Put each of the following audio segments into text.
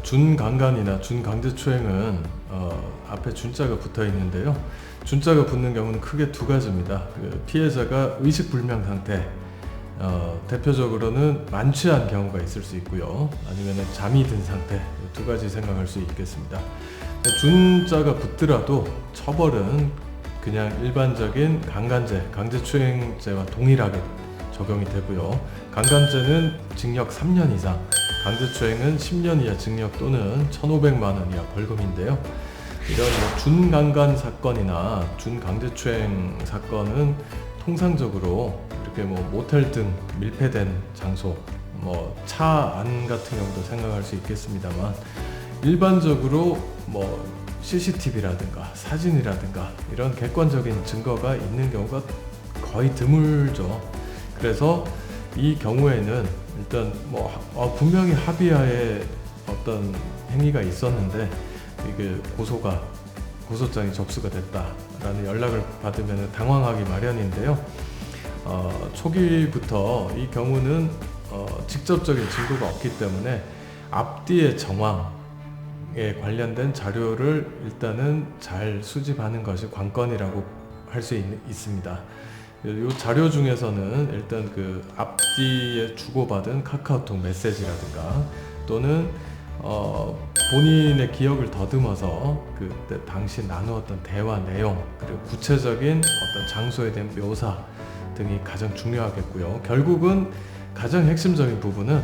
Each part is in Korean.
준강간이나 준강제추행은 앞에 준자가 붙어 있는데요. 준자가 붙는 경우는 크게 두 가지입니다. 피해자가 의식불명 상태, 대표적으로는 만취한 경우가 있을 수 있고요. 아니면 잠이 든 상태, 두 가지 생각할 수 있겠습니다. 준자가 붙더라도 처벌은 그냥 일반적인 강간죄, 강제추행죄와 동일하게 적용이 되고요. 강간죄는 징역 3년 이상, 강제추행은 10년 이하 징역 또는 1,500만 원 이하 벌금인데요. 이런 준강간 사건이나 준강제추행 사건은 통상적으로 이렇게 모텔 등 밀폐된 장소, 차 안 같은 경우도 생각할 수 있겠습니다만, 일반적으로 CCTV라든가 사진이라든가 이런 객관적인 증거가 있는 경우가 거의 드물죠. 그래서 이 경우에는 일단 분명히 합의하에 어떤 행위가 있었는데 이게 고소장이 접수가 됐다라는 연락을 받으면 당황하기 마련인데요. 초기부터 이 경우는 직접적인 증거가 없기 때문에 앞뒤의 정황에 관련된 자료를 일단은 잘 수집하는 것이 관건이라고 할 수 있습니다. 이 자료 중에서는 일단 앞뒤에 주고받은 카카오톡 메시지라든가 또는 본인의 기억을 더듬어서 그때 당시 나누었던 대화 내용, 그리고 구체적인 어떤 장소에 대한 묘사 등이 가장 중요하겠고요. 결국은 가장 핵심적인 부분은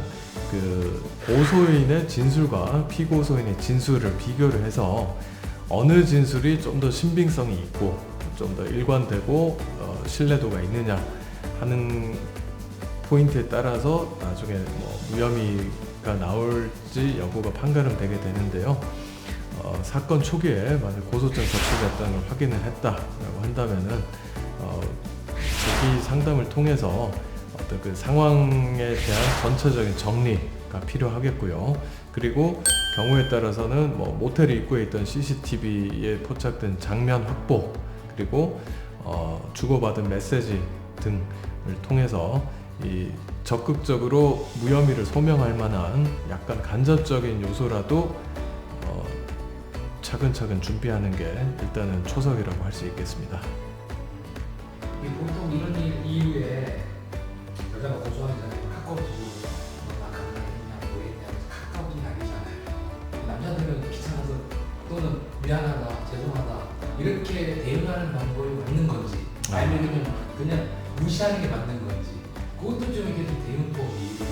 고소인의 진술과 피고소인의 진술을 비교를 해서 어느 진술이 좀 더 신빙성이 있고 좀 더 일관되고 신뢰도가 있느냐 하는 포인트에 따라서 나중에 무혐의가 나올지 여부가 판가름되게 되는데요. 사건 초기에 만약 고소장 접수됐다는 걸 확인을 했다라고 한다면은 조기 상담을 통해서 어떤 상황에 대한 전체적인 정리가 필요하겠고요. 그리고 경우에 따라서는 모텔 입구에 있던 CCTV에 포착된 장면 확보, 그리고 주고받은 메시지 등을 통해서 적극적으로 무혐의를 소명할 만한 약간 간접적인 요소라도 차근차근 준비하는 게 일단은 초석이라고 할 수 있겠습니다. 보통 이런 일 이후에 여자가 고소하기 전에 카카오톡으로 강간했냐 뭐했냐 카카오톡이 아니잖아요. 남자들은 귀찮아서 또는 미안하다, 죄송하다 이렇게 대응하는 방법이 맞는 건지, 아니면 그냥 무시하는 게 맞는 건지, 그것도 좀 이렇게 대응법이 좀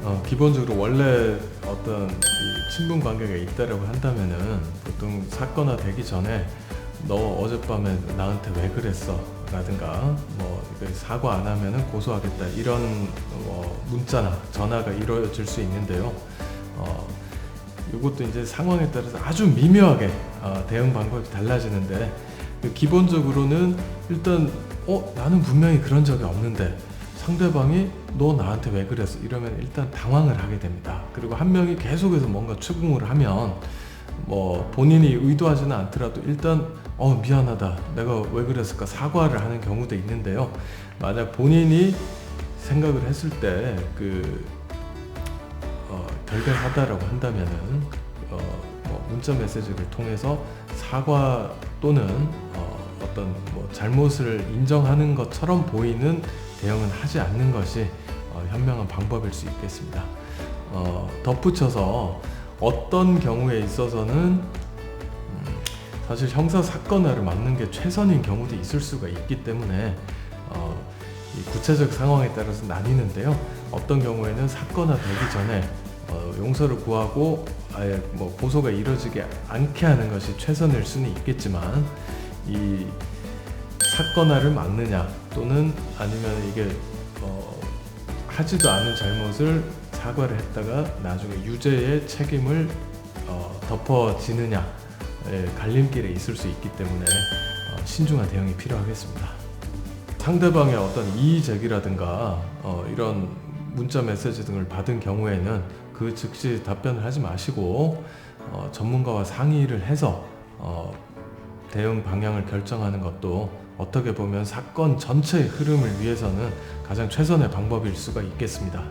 알려주세요. 기본적으로 원래 어떤 친분 관계가 있다라고 한다면은 보통 사건화 되기 전에 너 어젯밤에 나한테 왜 그랬어? 라든가 사과 안 하면은 고소하겠다 이런 문자나 전화가 이루어질 수 있는데요. 이것도 이제 상황에 따라서 아주 미묘하게 대응 방법이 달라지는데, 기본적으로는 일단 나는 분명히 그런 적이 없는데 상대방이 너 나한테 왜 그랬어? 이러면 일단 당황을 하게 됩니다. 그리고 한 명이 계속해서 뭔가 추궁을 하면 본인이 의도하지는 않더라도 일단 미안하다, 내가 왜 그랬을까 사과를 하는 경우도 있는데요. 만약 본인이 생각을 했을 때 결백하다라고 한다면은 문자 메시지를 통해서 사과 또는 어떤 잘못을 인정하는 것처럼 보이는 대응은 하지 않는 것이 현명한 방법일 수 있겠습니다. 덧붙여서 어떤 경우에 있어서는 사실 형사 사건화를 막는 게 최선인 경우도 있을 수가 있기 때문에 이 구체적 상황에 따라서 나뉘는데요. 어떤 경우에는 사건화 되기 전에 용서를 구하고 아예 고소가 이루어지지 않게 하는 것이 최선일 수는 있겠지만, 이 사건화를 막느냐 또는 아니면 이게 하지도 않은 잘못을 사과를 했다가 나중에 유죄의 책임을 덮어지느냐 갈림길에 있을 수 있기 때문에 신중한 대응이 필요하겠습니다. 상대방의 어떤 이의 제기라든가 이런 문자 메시지 등을 받은 경우에는 즉시 답변을 하지 마시고 전문가와 상의를 해서 대응 방향을 결정하는 것도 어떻게 보면 사건 전체의 흐름을 위해서는 가장 최선의 방법일 수가 있겠습니다.